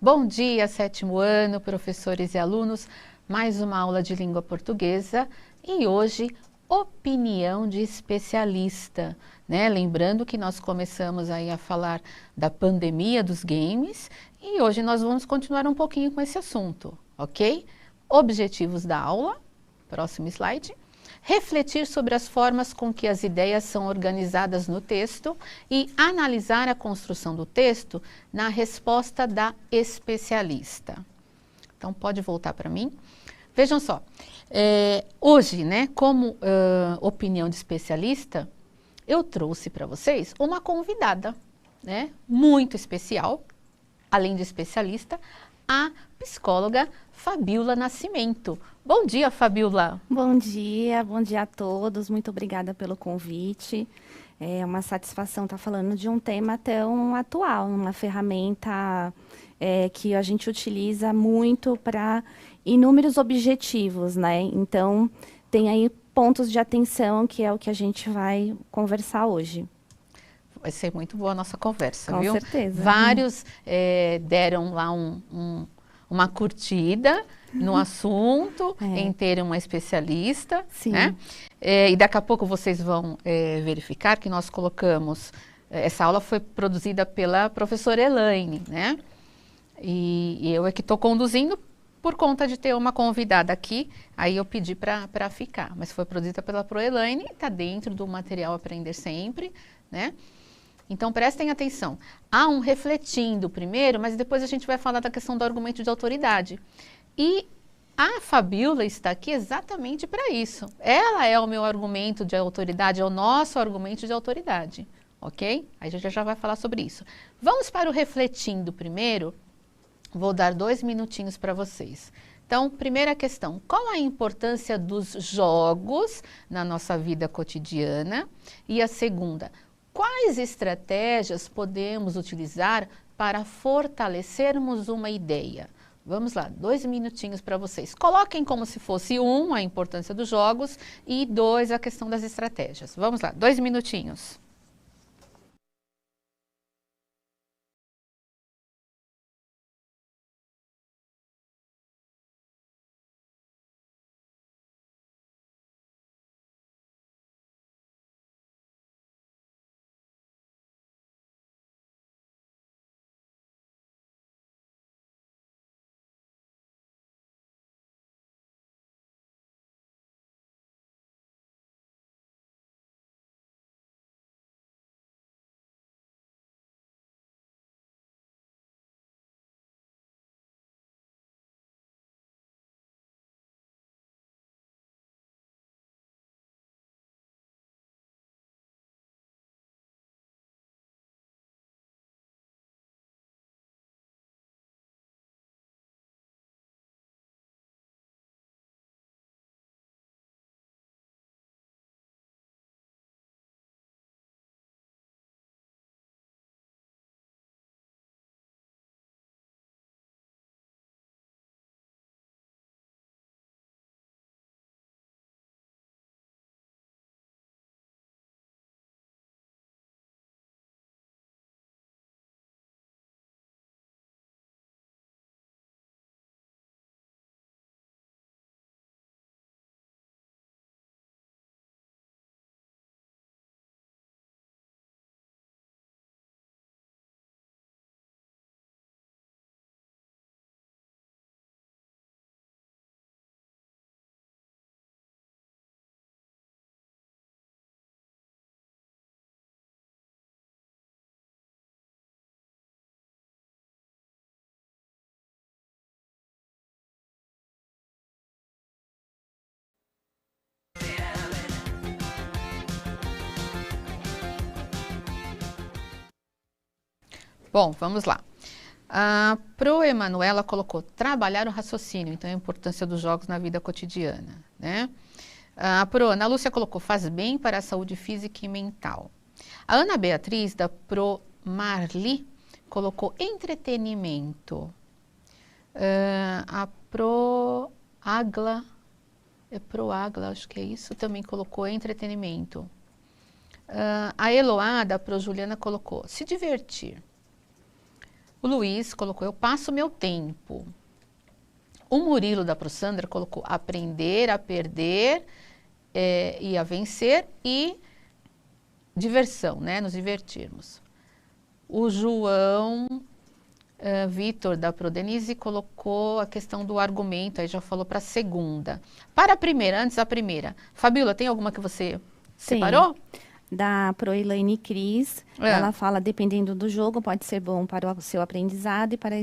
Bom dia, sétimo ano, professores e alunos. Mais uma aula de língua portuguesa e hoje, opinião de especialista, né? Lembrando que nós começamos aí a falar da pandemia dos games e hoje nós vamos continuar um pouquinho com esse assunto, ok? Objetivos da aula, próximo slide. Refletir sobre as formas com que as ideias são organizadas no texto e analisar a construção do texto na resposta da especialista. Então, pode voltar para mim. Vejam só, hoje, né, como opinião de especialista, eu trouxe para vocês uma convidada, né, muito especial, além de especialista, a psicóloga Fabiola Nascimento. Bom dia, Fabiola. Bom dia a todos. Muito obrigada pelo convite. É uma satisfação estar falando de um tema tão atual, uma ferramenta que a gente utiliza muito para inúmeros objetivos, né? Então, tem aí pontos de atenção que é o que a gente vai conversar hoje. Vai ser muito boa a nossa conversa, Com viu? certeza. Vários deram lá uma curtida no assunto, em ter uma especialista, Sim. né? E daqui a pouco vocês vão verificar que nós colocamos, essa aula foi produzida pela professora Elaine, né? E eu é que estou conduzindo por conta de ter uma convidada aqui, aí eu pedi para ficar, mas foi produzida pela Pro Elaine, está dentro do material Aprender Sempre, né? Então, prestem atenção. Há um refletindo primeiro, mas depois a gente vai falar da questão do argumento de autoridade. E a Fabiola está aqui exatamente para isso. Ela é o meu argumento de autoridade, é o nosso argumento de autoridade, ok? Aí a gente já vai falar sobre isso. Vamos para o refletindo primeiro. Vou dar 2 minutinhos para vocês. Então, primeira questão, qual a importância dos jogos na nossa vida cotidiana? E a segunda, quais estratégias podemos utilizar para fortalecermos uma ideia? Vamos lá, 2 minutinhos para vocês. Coloquem como se fosse 1, a importância dos jogos, e 2, a questão das estratégias. Vamos lá, 2 minutinhos. Bom, vamos lá. A Pro Emanuela colocou trabalhar o raciocínio, então a importância dos jogos na vida cotidiana, né? A Pro Ana Lúcia colocou faz bem para a saúde física e mental. A Ana Beatriz, da Pro Marli, colocou entretenimento. A Pro Agla, acho que é isso, também colocou entretenimento. A Eloá, da Pro Juliana, colocou se divertir. O Luiz colocou, eu passo meu tempo. O Murilo da ProSandra colocou aprender a perder e a vencer e diversão, né? Nos divertirmos. O João Vitor da Prodenise colocou a questão do argumento, aí já falou para a segunda. Para a primeira, antes da primeira. Fabíola, tem alguma que você separou? Da Proelaine Cris, ela fala, dependendo do jogo, pode ser bom para o seu aprendizado e para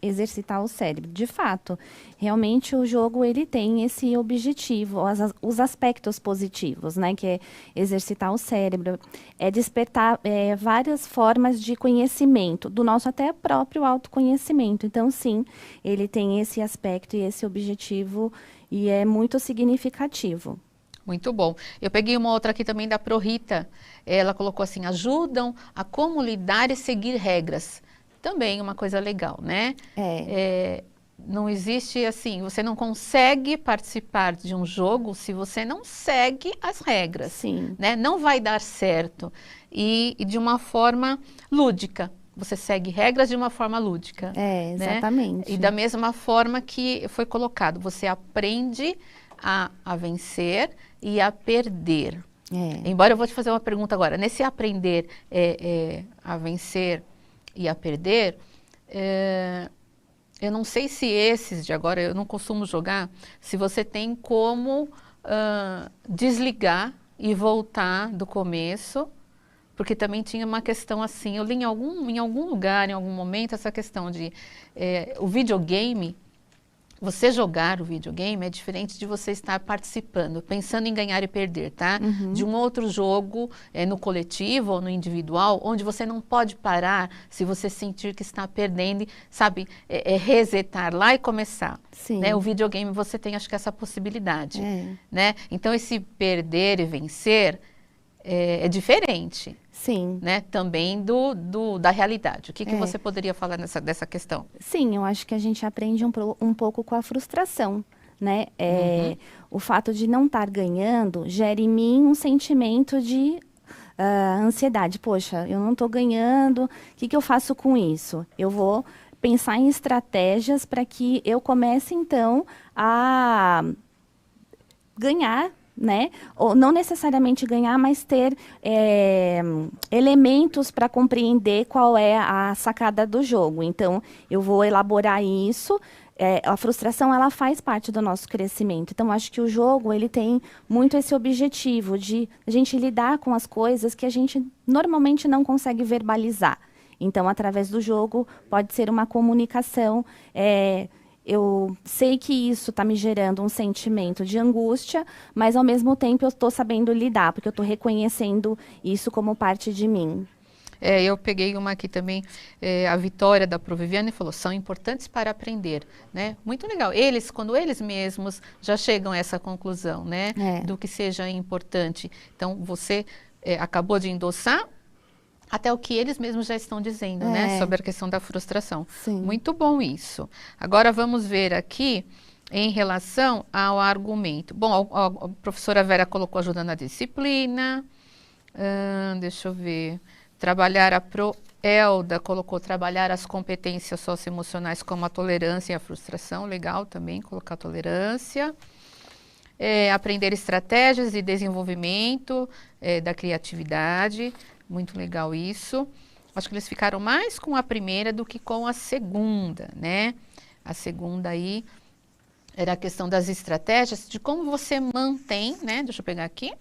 exercitar o cérebro. De fato, realmente o jogo ele tem esse objetivo, os aspectos positivos, né? Que é exercitar o cérebro, é despertar várias formas de conhecimento, do nosso até próprio autoconhecimento. Então, sim, ele tem esse aspecto e esse objetivo e é muito significativo. Muito bom. Eu peguei uma outra aqui também da Prorita. Ela colocou assim, ajudam a como lidar e seguir regras. Também uma coisa legal, né? Não existe assim, você não consegue participar de um jogo se você não segue as regras. Sim. Né? Não vai dar certo. E de uma forma lúdica. Você segue regras de uma forma lúdica. Exatamente. Né? E da mesma forma que foi colocado, você aprende a vencer e a perder. Embora eu vou te fazer uma pergunta agora. Nesse aprender a vencer e a perder, eu não sei se esses de agora, eu não costumo jogar, se você tem como desligar e voltar do começo, porque também tinha uma questão assim, eu li em algum lugar, em algum momento, essa questão de o videogame. Você jogar o videogame é diferente de você estar participando, pensando em ganhar e perder, tá? Uhum. De um outro jogo, no coletivo ou no individual, onde você não pode parar se você sentir que está perdendo, sabe? Resetar lá e começar. Sim. Né? O videogame você tem, acho que, essa possibilidade. Né? Então, esse perder e vencer é diferente. Sim. Né? Também da realidade. O que você poderia falar dessa questão? Sim, eu acho que a gente aprende um pouco com a frustração, né? O fato de não estar ganhando gera em mim um sentimento de ansiedade. Poxa, eu não estou ganhando, o que eu faço com isso? Eu vou pensar em estratégias para que eu comece, então, a ganhar, né? Ou não necessariamente ganhar, mas ter elementos para compreender qual é a sacada do jogo. Então, eu vou elaborar isso. A frustração, ela faz parte do nosso crescimento. Então, acho que o jogo, ele tem muito esse objetivo de a gente lidar com as coisas que a gente normalmente não consegue verbalizar. Então, através do jogo, pode ser uma comunicação. Eu sei que isso está me gerando um sentimento de angústia, mas, ao mesmo tempo, eu estou sabendo lidar, porque eu estou reconhecendo isso como parte de mim. Eu peguei uma aqui também, a Vitória da Proviviane falou, são importantes para aprender, né? Muito legal. Quando eles mesmos já chegam a essa conclusão, né? Do que seja importante. Então, você acabou de endossar até o que eles mesmos já estão dizendo, né? Sobre a questão da frustração. Sim. Muito bom isso. Agora, vamos ver aqui em relação ao argumento. Bom, a professora Vera colocou ajuda na disciplina. Deixa eu ver. Trabalhar a Elda colocou trabalhar as competências socioemocionais como a tolerância e a frustração. Legal também colocar tolerância. Aprender estratégias de desenvolvimento da criatividade. Muito legal isso. Acho que eles ficaram mais com a primeira do que com a segunda, né? A segunda aí era a questão das estratégias, de como você mantém, né? Deixa eu pegar aqui.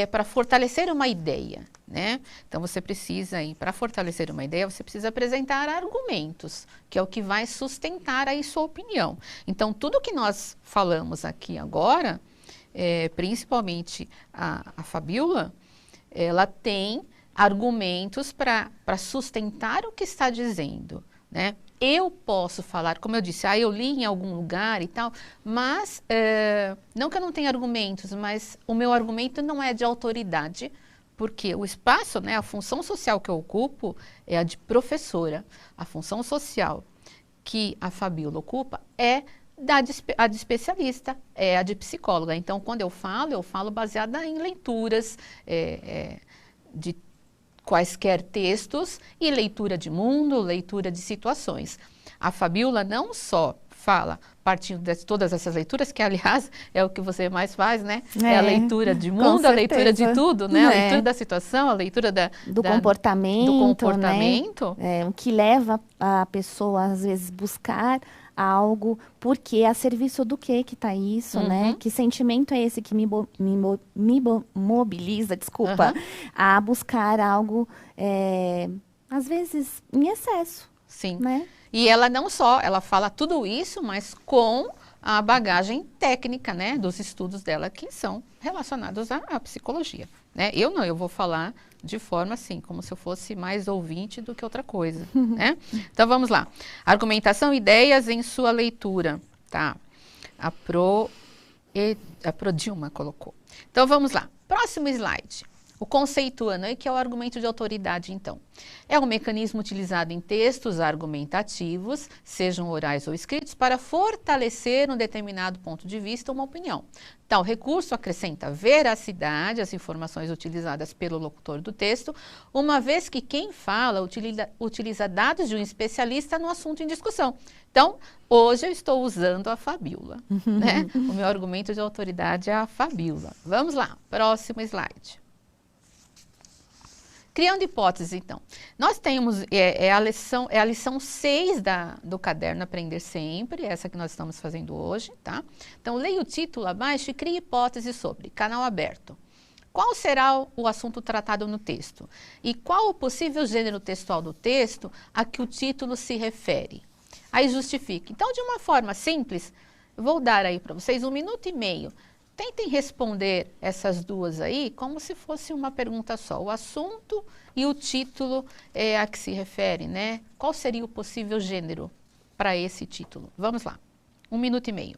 Para fortalecer uma ideia, né? Então, você precisa, para fortalecer uma ideia, você precisa apresentar argumentos, que é o que vai sustentar aí sua opinião. Então, tudo que nós falamos aqui agora, principalmente a Fabíola, ela tem argumentos para sustentar o que está dizendo, né? Eu posso falar, como eu disse, eu li em algum lugar e tal, mas, não que eu não tenha argumentos, mas o meu argumento não é de autoridade, porque o espaço, né, a função social que eu ocupo é a de professora. A função social que a Fabíola ocupa é a de especialista, é a de psicóloga. Então, quando eu falo baseada em leituras, de quaisquer textos e leitura de mundo, leitura de situações. A Fabíola não só fala partindo de todas essas leituras, que aliás é o que você mais faz, né? É a leitura de mundo, a leitura de tudo, né? A leitura da situação, a leitura do comportamento, né? O que leva a pessoa às vezes buscar algo, porque a serviço do que está isso, né? Que sentimento é esse que me mobiliza, desculpa, a buscar algo, às vezes, em excesso. Sim. Né? E ela não só, ela fala tudo isso, mas com a bagagem técnica, né? Dos estudos dela que são relacionados à psicologia, né? Eu vou falar de forma assim, como se eu fosse mais ouvinte do que outra coisa, né? Então vamos lá. Argumentação, ideias em sua leitura, tá? A Dilma colocou. Então vamos lá. Próximo slide. O conceituando, que é o argumento de autoridade, então. É um mecanismo utilizado em textos argumentativos, sejam orais ou escritos, para fortalecer um determinado ponto de vista ou uma opinião. Tal recurso acrescenta veracidade às informações utilizadas pelo locutor do texto, uma vez que quem fala utiliza dados de um especialista no assunto em discussão. Então, hoje eu estou usando a Fabíola, né? O meu argumento de autoridade é a Fabíola. Vamos lá, próximo slide. Criando hipóteses, então. Nós temos, a lição 6 do caderno Aprender Sempre, essa que nós estamos fazendo hoje, tá? Então, leia o título abaixo e crie hipóteses sobre canal aberto. Qual será o assunto tratado no texto? E qual o possível gênero textual do texto a que o título se refere? Aí justifique. Então, de uma forma simples, eu vou dar aí para vocês 1 minuto e meio. Tentem responder essas duas aí como se fosse uma pergunta só. O assunto e o título a que se refere, né? Qual seria o possível gênero para esse título? Vamos lá. 1 minuto e meio.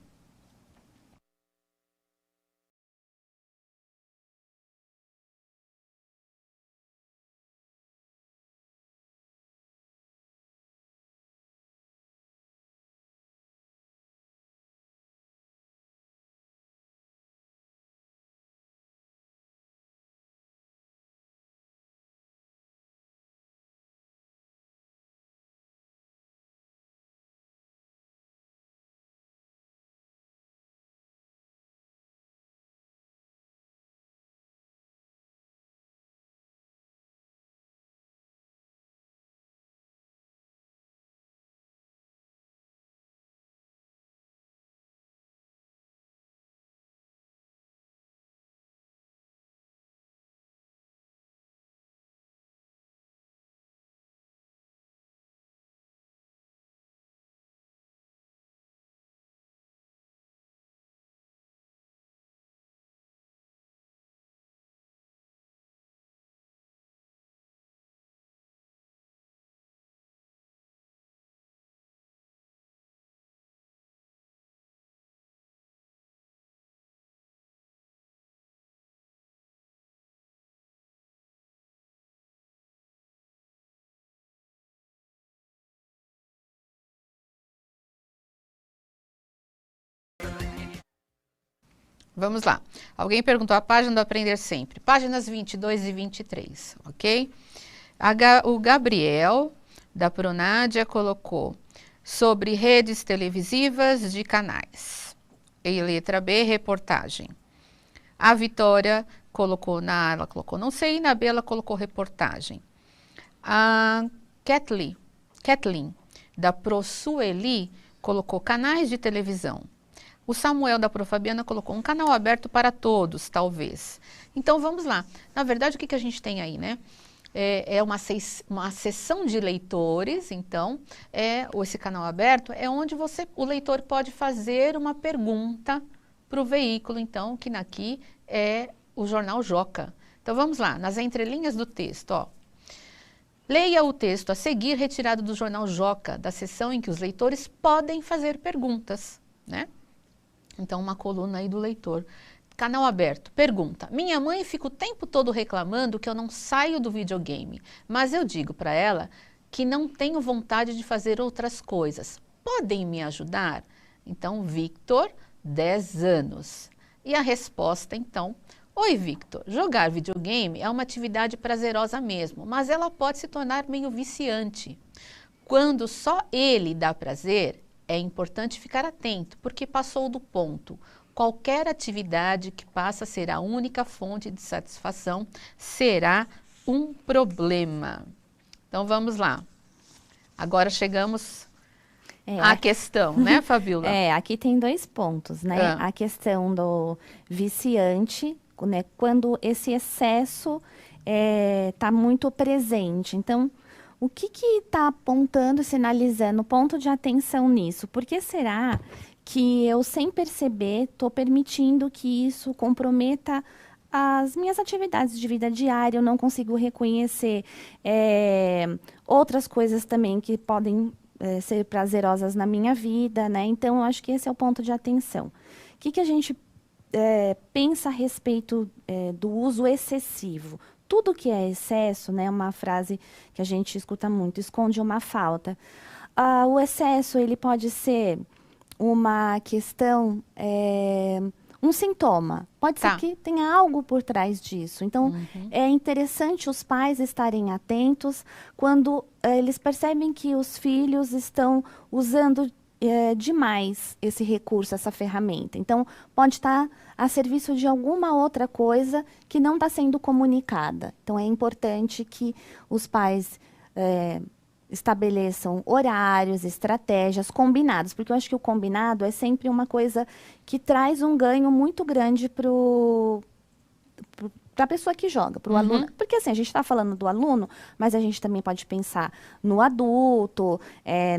Vamos lá. Alguém perguntou a página do Aprender Sempre. Páginas 22 e 23, ok? O Gabriel, da Pronádia, colocou sobre redes televisivas de canais. E letra B, reportagem. A Vitória colocou ela colocou não sei, na B ela colocou reportagem. A Kathleen, da ProSueli, colocou canais de televisão. O Samuel, da Profabiana, colocou um canal aberto para todos, talvez. Então, vamos lá. Na verdade, o que a gente tem aí, né? É uma seção de leitores, então, esse canal aberto é onde o leitor pode fazer uma pergunta para o veículo, então, que aqui é o Jornal Joca. Então, vamos lá, nas entrelinhas do texto, ó. Leia o texto a seguir, retirado do Jornal Joca, da seção em que os leitores podem fazer perguntas, né? Então, uma coluna aí do leitor. Canal aberto. Pergunta. Minha mãe fica o tempo todo reclamando que eu não saio do videogame, mas eu digo para ela que não tenho vontade de fazer outras coisas. Podem me ajudar? Então, Victor, 10 anos. E a resposta, então, Oi, Victor. Jogar videogame é uma atividade prazerosa mesmo, mas ela pode se tornar meio viciante. Quando só ele dá prazer, é importante ficar atento, porque passou do ponto. Qualquer atividade que passa a ser a única fonte de satisfação será um problema. Então vamos lá. Agora chegamos à questão, né, Fabíola? Aqui tem 2 pontos, né? A questão do viciante, né? Quando esse excesso está muito presente. Então, o que está apontando, sinalizando, ponto de atenção nisso? Por que será que eu, sem perceber, estou permitindo que isso comprometa as minhas atividades de vida diária? Eu não consigo reconhecer outras coisas também que podem ser prazerosas na minha vida, né? Então, eu acho que esse é o ponto de atenção. O que a gente pensa a respeito do uso excessivo? Tudo que é excesso, né, é uma frase que a gente escuta muito, esconde uma falta. O excesso, ele pode ser uma questão, um sintoma. Pode ser que tenha algo por trás disso. Então, é interessante os pais estarem atentos quando eles percebem que os filhos estão usando demais esse recurso, essa ferramenta. Então, pode estar a serviço de alguma outra coisa que não está sendo comunicada. Então, é importante que os pais estabeleçam horários, estratégias combinados, porque eu acho que o combinado é sempre uma coisa que traz um ganho muito grande para a pessoa que joga, para o aluno. Porque assim, a gente está falando do aluno, mas a gente também pode pensar no adulto,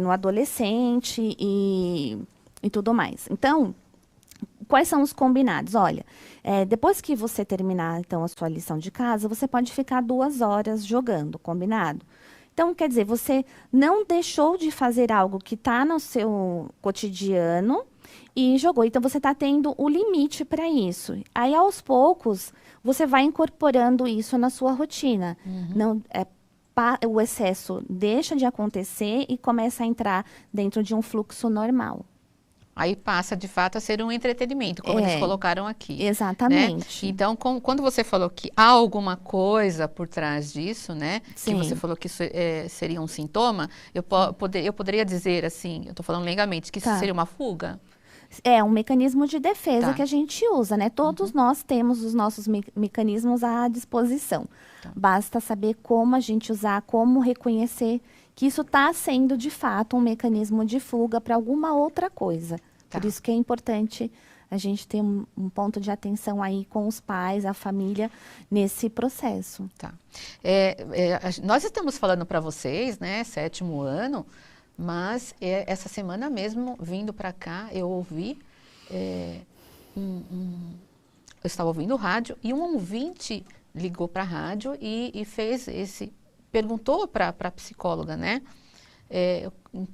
no adolescente e tudo mais. Então, quais são os combinados? Olha, depois que você terminar, então, a sua lição de casa, você pode ficar 2 horas jogando, combinado? Então, quer dizer, você não deixou de fazer algo que está no seu cotidiano e jogou. Então, você está tendo o limite para isso. Aí, aos poucos, você vai incorporando isso na sua rotina. Não, o excesso deixa de acontecer e começa a entrar dentro de um fluxo normal. Aí passa, de fato, a ser um entretenimento, como eles colocaram aqui. Exatamente. Né? Então, quando você falou que há alguma coisa por trás disso, né? Sim. Que você falou que isso seria um sintoma, eu poderia dizer assim, eu estou falando legalmente, que isso seria uma fuga? É um mecanismo de defesa que a gente usa, né? Todos nós temos os nossos mecanismos à disposição. Basta saber como a gente usar, como reconhecer que isso está sendo, de fato, um mecanismo de fuga para alguma outra coisa. Por isso que é importante a gente ter um ponto de atenção aí com os pais, a família, nesse processo. Nós estamos falando para vocês, né, 7º ano, mas essa semana mesmo, vindo para cá, eu ouvi, eu estava ouvindo o rádio e um ouvinte ligou para a rádio e fez perguntou para a psicóloga, né,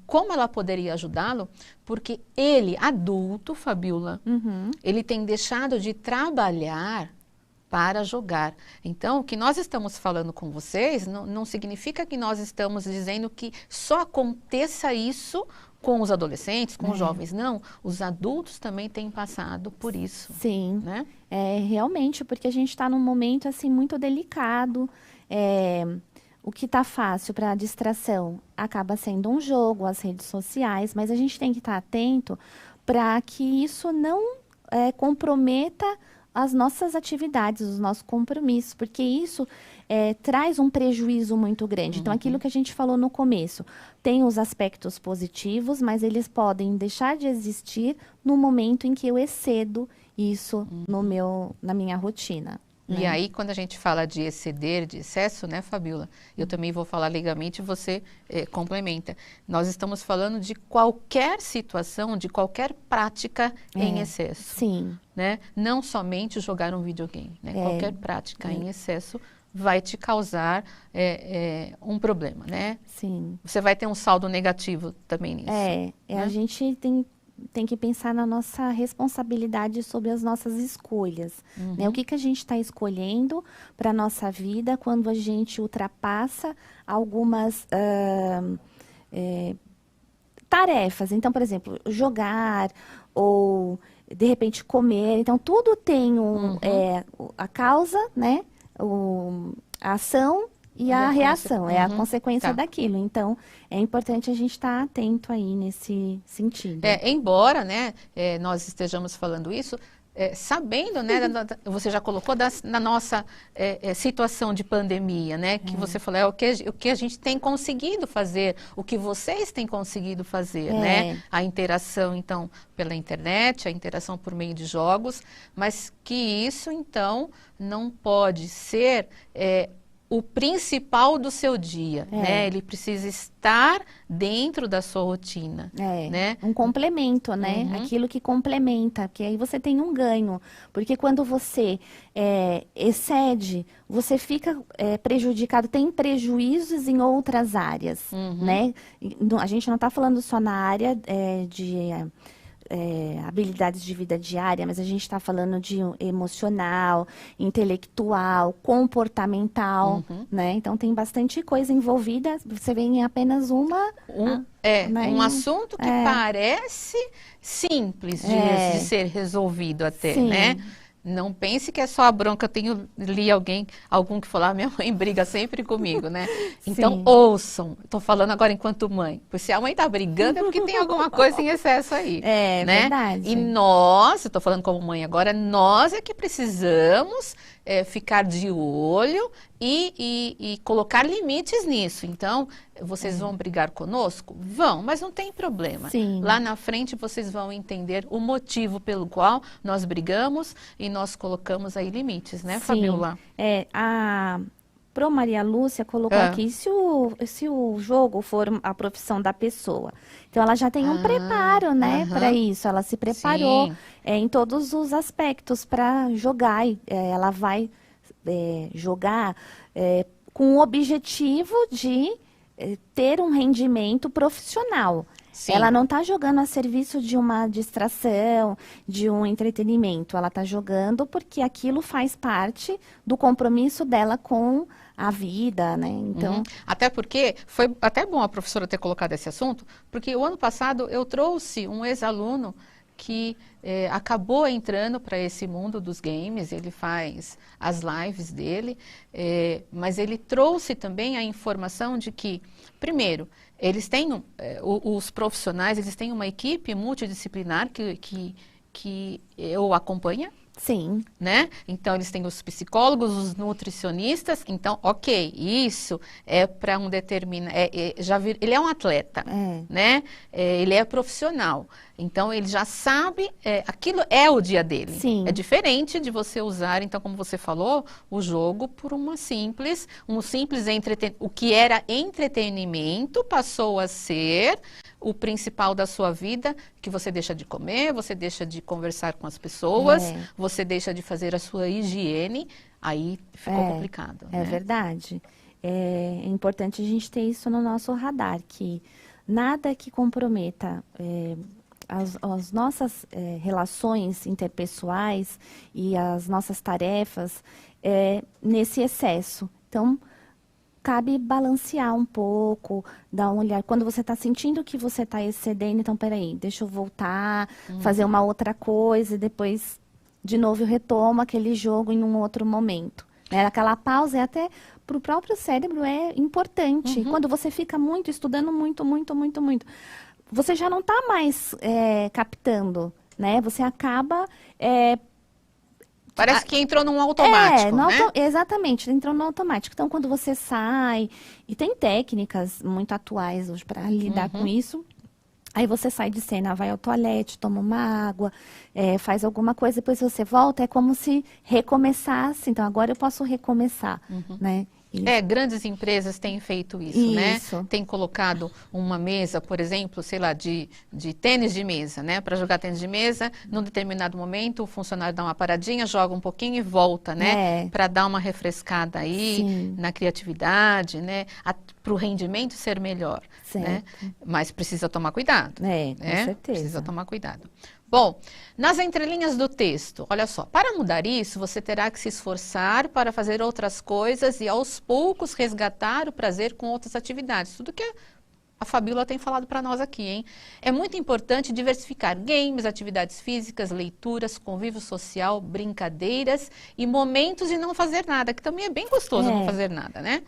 como ela poderia ajudá-lo, porque ele, adulto, Fabíola, ele tem deixado de trabalhar para jogar. Então, o que nós estamos falando com vocês não significa que nós estamos dizendo que só aconteça isso com os adolescentes, com os jovens. Não, os adultos também têm passado por isso. Sim, né? Realmente, porque a gente está num momento assim muito delicado. O que está fácil para a distração acaba sendo um jogo, as redes sociais, mas a gente tem que estar atento para que isso não comprometa as nossas atividades, os nossos compromissos, porque isso traz um prejuízo muito grande. Então, aquilo que a gente falou no começo, tem os aspectos positivos, mas eles podem deixar de existir no momento em que eu excedo isso na minha rotina. E aí, quando a gente fala de exceder, de excesso, né, Fabíola? Eu também vou falar legalmente, você complementa. Nós estamos falando de qualquer situação, de qualquer prática em excesso. Sim. Né? Não somente jogar um videogame. Né? Qualquer prática em excesso vai te causar um problema, né? Sim. Você vai ter um saldo negativo também nisso. Né? A gente tem que pensar na nossa responsabilidade sobre as nossas escolhas. Né? O que a gente está escolhendo para a nossa vida quando a gente ultrapassa algumas tarefas. Então, por exemplo, jogar ou de repente comer. Então, tudo tem a causa, né? A ação e a reação, é a consequência daquilo. Então, é importante a gente estar atento aí nesse sentido. Embora, né, nós estejamos falando isso, sabendo, né, você já colocou na nossa situação de pandemia, né, que você falou, o que a gente tem conseguido fazer, o que vocês têm conseguido fazer, né, a interação, então, pela internet, a interação por meio de jogos, mas que isso, então, não pode ser o principal do seu dia, né? Ele precisa estar dentro da sua rotina, né? Um complemento, né? Aquilo que complementa, porque aí você tem um ganho. Porque quando você excede, você fica prejudicado, tem prejuízos em outras áreas, né? A gente não está falando só na área de habilidades de vida diária, mas a gente está falando de emocional, intelectual, comportamental, né? Então tem bastante coisa envolvida. Você vê em apenas uma. Né? Um assunto que parece simples de ser resolvido até, né? Não pense que é só a bronca. Eu li algum que falou, minha mãe briga sempre comigo, né? Então, ouçam. Estou falando agora enquanto mãe. Pois se a mãe está brigando é porque tem alguma coisa em excesso aí. É, né? Verdade. E nós, eu estou falando como mãe agora, nós é que precisamos ficar de olho e colocar limites nisso. Então, vocês vão brigar conosco? Vão, mas não tem problema. Sim. Lá na frente vocês vão entender o motivo pelo qual nós brigamos e nós colocamos aí limites, né, Fabiola? A Pro Maria Lúcia colocou aqui, se o jogo for a profissão da pessoa. Então, ela já tem um preparo, né, para isso. Ela se preparou em todos os aspectos para jogar. Ela vai jogar com o objetivo de ter um rendimento profissional. Sim. Ela não está jogando a serviço de uma distração, de um entretenimento. Ela está jogando porque aquilo faz parte do compromisso dela com a vida, né? Então, até porque foi até bom a professora ter colocado esse assunto, porque o ano passado eu trouxe um ex-aluno que acabou entrando para esse mundo dos games. Ele faz as lives dele, mas ele trouxe também a informação de que, primeiro, eles têm, os profissionais, eles têm uma equipe multidisciplinar que eu acompanho. Sim. Né? Então, eles têm os psicólogos, os nutricionistas. Então, ok, isso é para um determinado... ele é um atleta, né? Ele é profissional. Então, ele já sabe... aquilo é o dia dele. Sim. É diferente de você usar, então, como você falou, o jogo por um simples entretenimento. O que era entretenimento passou a ser o principal da sua vida, que você deixa de comer, você deixa de conversar com as pessoas, você deixa de fazer a sua higiene, aí ficou complicado. É verdade. É importante a gente ter isso no nosso radar, que nada que comprometa as nossas relações interpessoais e as nossas tarefas nesse excesso. Então, cabe balancear um pouco, dar um olhar. Quando você está sentindo que você está excedendo, então, peraí, deixa eu voltar, fazer uma outra coisa e depois, de novo, eu retomo aquele jogo em um outro momento. Aquela pausa até para o próprio cérebro é importante. Quando você fica muito, estudando muito, você já não está mais captando, né? Você acaba... Parece que entrou num automático, né? Exatamente, entrou no automático. Então, quando você sai, e tem técnicas muito atuais hoje para lidar com isso, aí você sai de cena, vai ao toalete, toma uma água, faz alguma coisa, depois você volta, é como se recomeçasse. Então, agora eu posso recomeçar, né? Grandes empresas têm feito isso, né? Tem colocado uma mesa, por exemplo, sei lá, de tênis de mesa, né? Para jogar tênis de mesa, num determinado momento, o funcionário dá uma paradinha, joga um pouquinho e volta, né? Para dar uma refrescada aí na criatividade, né? Para o rendimento ser melhor, né? Mas precisa tomar cuidado. Com certeza. Precisa tomar cuidado. Bom, nas entrelinhas do texto, olha só, para mudar isso, você terá que se esforçar para fazer outras coisas e aos poucos resgatar o prazer com outras atividades. Tudo que a Fabíola tem falado para nós aqui, hein? É muito importante diversificar games, atividades físicas, leituras, convívio social, brincadeiras e momentos de não fazer nada, que também é bem gostoso não fazer nada, né?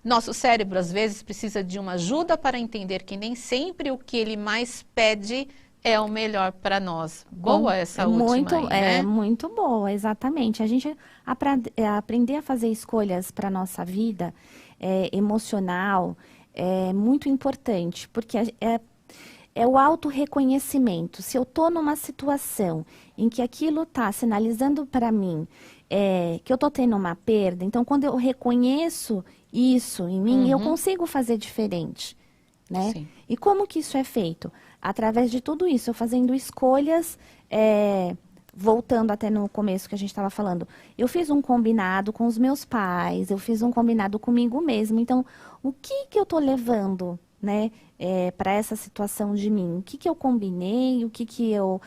Nosso cérebro, às vezes, precisa de uma ajuda para entender que nem sempre o que ele mais pede é o melhor para nós. Boa essa última aí, né? É muito boa, exatamente. A gente aprender a fazer escolhas para a nossa vida emocional é muito importante, porque é o autorreconhecimento. Se eu estou numa situação em que aquilo está sinalizando para mim que eu estou tendo uma perda, então quando eu reconheço isso em mim, eu consigo fazer diferente, né? Sim. E como que isso é feito? Através de tudo isso, eu fazendo escolhas, voltando até no começo que a gente estava falando, eu fiz um combinado com os meus pais, eu fiz um combinado comigo mesmo. Então, o que eu estou levando, né, para essa situação de mim? O que eu combinei, o que eu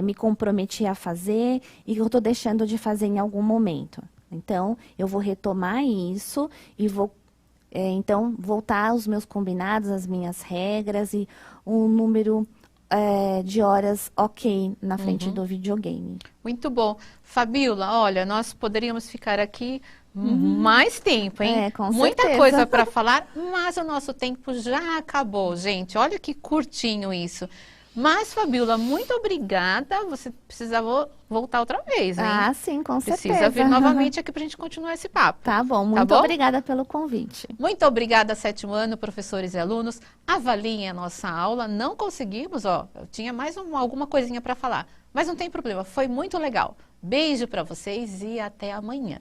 me comprometi a fazer e que eu estou deixando de fazer em algum momento? Então, eu vou retomar isso e vou então, voltar aos meus combinados, às minhas regras e um número de horas ok na frente do videogame. Muito bom. Fabíola, olha, nós poderíamos ficar aqui mais tempo, hein? Com Muita certeza. coisa para falar, mas o nosso tempo já acabou, gente. Olha que curtinho isso. Mas, Fabíola, muito obrigada. Você precisa voltar outra vez, hein? Ah, sim, com certeza. Precisa vir novamente aqui para a gente continuar esse papo. Tá bom, muito obrigada pelo convite. Muito obrigada, 7º ano, professores e alunos. Avaliem a nossa aula. Não conseguimos, eu tinha mais alguma coisinha para falar. Mas não tem problema, foi muito legal. Beijo para vocês e até amanhã.